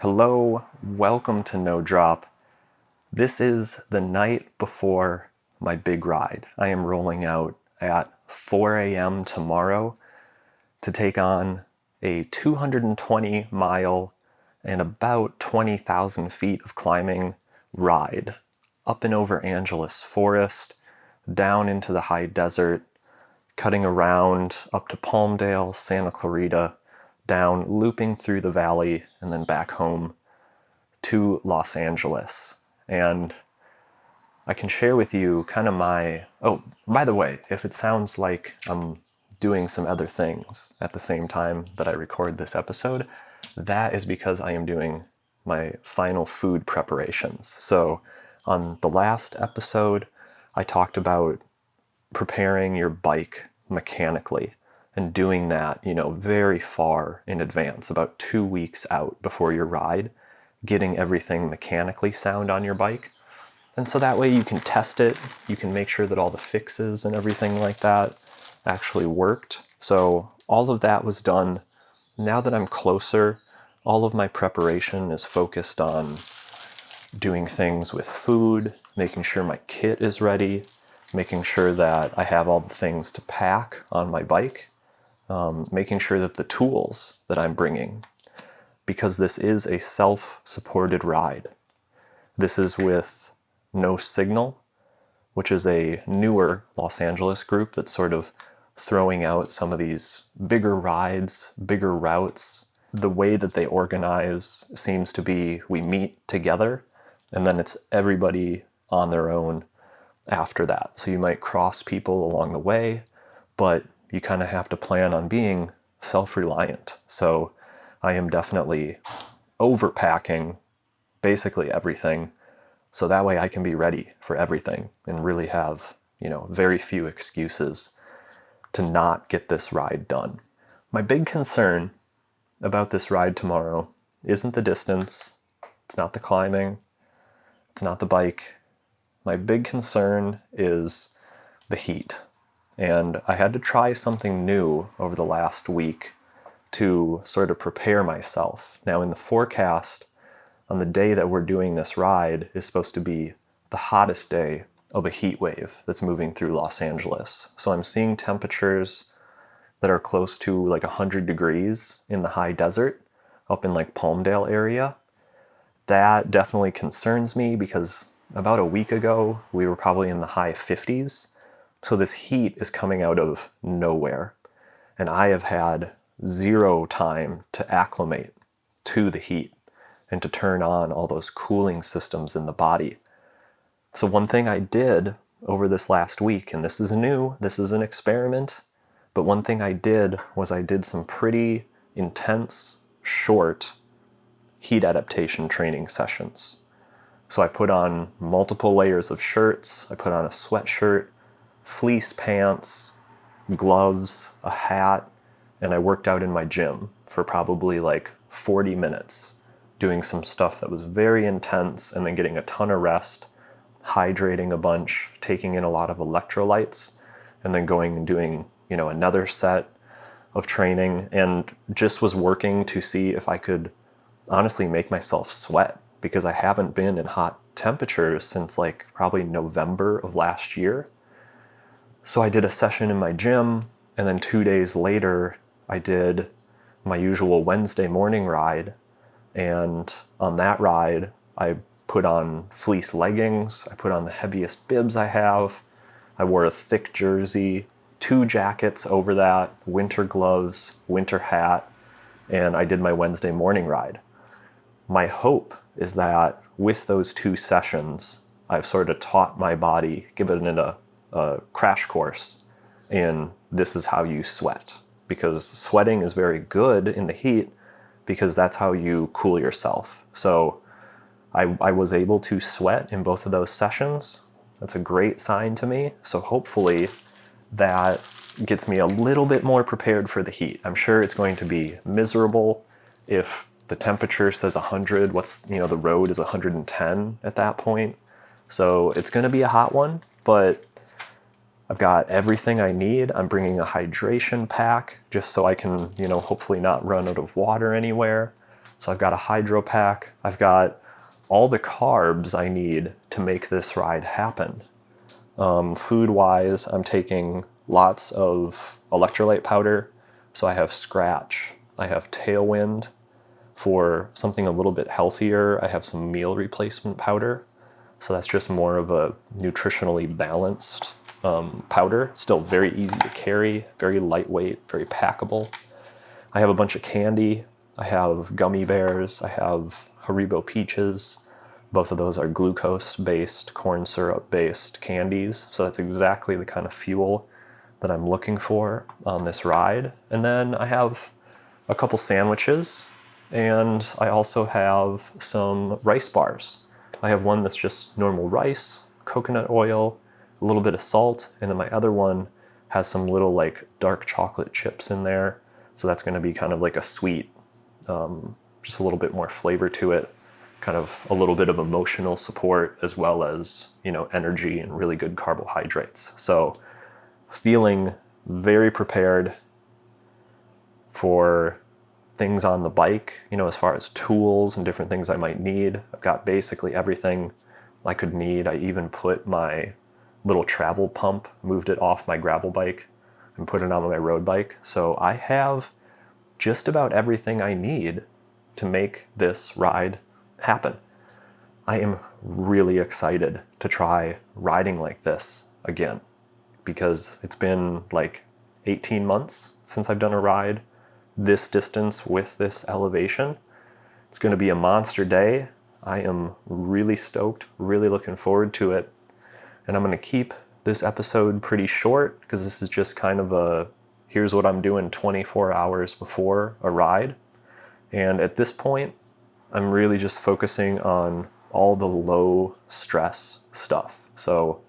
Hello, welcome to No Drop. This is the night before my big ride. I am rolling out at 4 a.m. tomorrow to take on a 220 mile and about 20,000 feet of climbing ride up and over Angeles Forest, down into the high desert, cutting around up to Palmdale, Santa Clarita, down, looping through the valley, and then back home to Los Angeles. And I can share with you kind of oh, by the way, if it sounds like I'm doing some other things at the same time that I record this episode, that is because I am doing my final food preparations. So on the last episode, I talked about preparing your bike mechanically and doing that, very far in advance, about 2 weeks out before your ride, getting everything mechanically sound on your bike. And so that way you can test it, you can make sure that all the fixes and everything like that actually worked. So all of that was done. Now that I'm closer, all of my preparation is focused on doing things with food, making sure my kit is ready, making sure that I have all the things to pack on my bike, making sure that the tools that I'm bringing, because this is a self-supported ride. This is with No Signal, which is a newer Los Angeles group that's sort of throwing out some of these bigger rides, bigger routes. The way that they organize seems to be we meet together and then it's everybody on their own after that. So you might cross people along the way, but you kind of have to plan on being self-reliant. So I am definitely overpacking basically everything, so that way I can be ready for everything and really have, very few excuses to not get this ride done. My big concern about this ride tomorrow isn't the distance, it's not the climbing, it's not the bike. My big concern is the heat. And I had to try something new over the last week to sort of prepare myself. Now in the forecast, on the day that we're doing this ride, is supposed to be the hottest day of a heat wave that's moving through Los Angeles. So I'm seeing temperatures that are close to like 100 degrees in the high desert, up in like Palmdale area. That definitely concerns me because about a week ago, we were probably in the high 50s. So this heat is coming out of nowhere. And I have had zero time to acclimate to the heat and to turn on all those cooling systems in the body. So one thing I did over this last week, and this is new, this is an experiment, but one thing I did was I did some pretty intense, short heat adaptation training sessions. So I put on multiple layers of shirts, I put on a sweatshirt, fleece pants, gloves, a hat, and I worked out in my gym for probably like 40 minutes, doing some stuff that was very intense and then getting a ton of rest, hydrating a bunch, taking in a lot of electrolytes, and then going and doing, another set of training, and just was working to see if I could honestly make myself sweat, because I haven't been in hot temperatures since like probably November of last year. So I did a session in my gym, and then 2 days later, I did my usual Wednesday morning ride. And on that ride, I put on fleece leggings, I put on the heaviest bibs I have, I wore a thick jersey, 2 jackets over that, winter gloves, winter hat, and I did my Wednesday morning ride. My hope is that with those 2 sessions, I've sort of taught my body, given it a crash course in this is how you sweat. Because sweating is very good in the heat because that's how you cool yourself. So I was able to sweat in both of those sessions. That's a great sign to me. So hopefully that gets me a little bit more prepared for the heat. I'm sure it's going to be miserable if the temperature says 100, the road is 110 at that point. So it's going to be a hot one, but I've got everything I need. I'm bringing a hydration pack just so I can, hopefully not run out of water anywhere. So I've got a hydro pack. I've got all the carbs I need to make this ride happen. Food-wise, I'm taking lots of electrolyte powder. So I have Scratch, I have Tailwind. For something a little bit healthier, I have some meal replacement powder. So that's just more of a nutritionally balanced powder. Still very easy to carry, very lightweight, very packable. I have a bunch of candy. I have gummy bears. I have Haribo Peaches. Both of those are glucose-based, corn syrup-based candies. So that's exactly the kind of fuel that I'm looking for on this ride. And then I have a couple sandwiches, and I also have some rice bars. I have one that's just normal rice, coconut oil, a little bit of salt, and then my other one has some little like dark chocolate chips in there. So that's going to be kind of like a sweet, just a little bit more flavor to it, kind of a little bit of emotional support as well as, energy and really good carbohydrates. So feeling very prepared for things on the bike, as far as tools and different things I might need. I've got basically everything I could need. I even put my little travel pump, moved it off my gravel bike and put it on my road bike. So I have just about everything I need to make this ride happen. I am really excited to try riding like this again, because it's been like 18 months since I've done a ride this distance with this elevation. It's going to be a monster day. I am really stoked, really looking forward to it. And I'm going to keep this episode pretty short because this is just kind of a, here's what I'm doing 24 hours before a ride. And at this point, I'm really just focusing on all the low stress stuff. So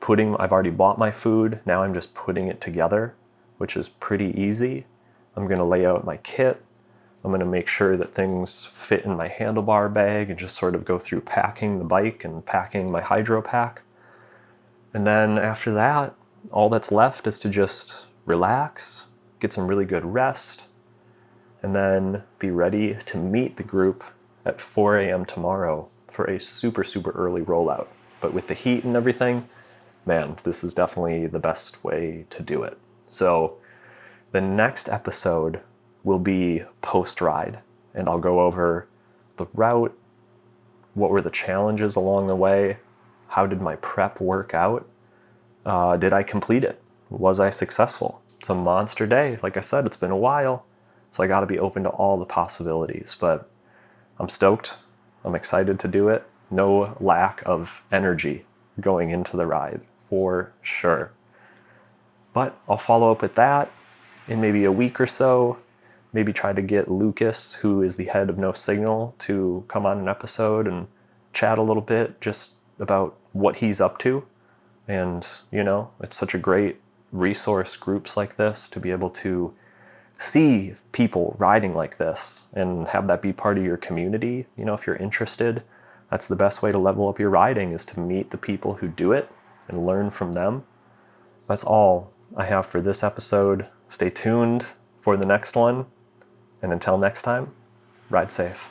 I've already bought my food. Now I'm just putting it together, which is pretty easy. I'm going to lay out my kit. I'm going to make sure that things fit in my handlebar bag and just sort of go through packing the bike and packing my hydro pack. And then after that, all that's left is to just relax, get some really good rest, and then be ready to meet the group at 4 a.m. tomorrow for a super, super early rollout. But with the heat and everything, man, this is definitely the best way to do it. So the next episode will be post-ride, and I'll go over the route, what were the challenges along the way, how did my prep work out, did I complete it, was I successful? It's a monster day. Like I said, it's been a while, so I got to be open to all the possibilities, but I'm stoked. I'm excited to do it. No lack of energy going into the ride, for sure. But I'll follow up with that in maybe a week or so. Maybe try to get Lucas, who is the head of No Signal, to come on an episode and chat a little bit just about what he's up to. And, it's such a great resource, groups like this, to be able to see people riding like this and have that be part of your community. If you're interested, that's the best way to level up your riding, is to meet the people who do it and learn from them. That's all I have for this episode. Stay tuned for the next one. And until next time, ride safe.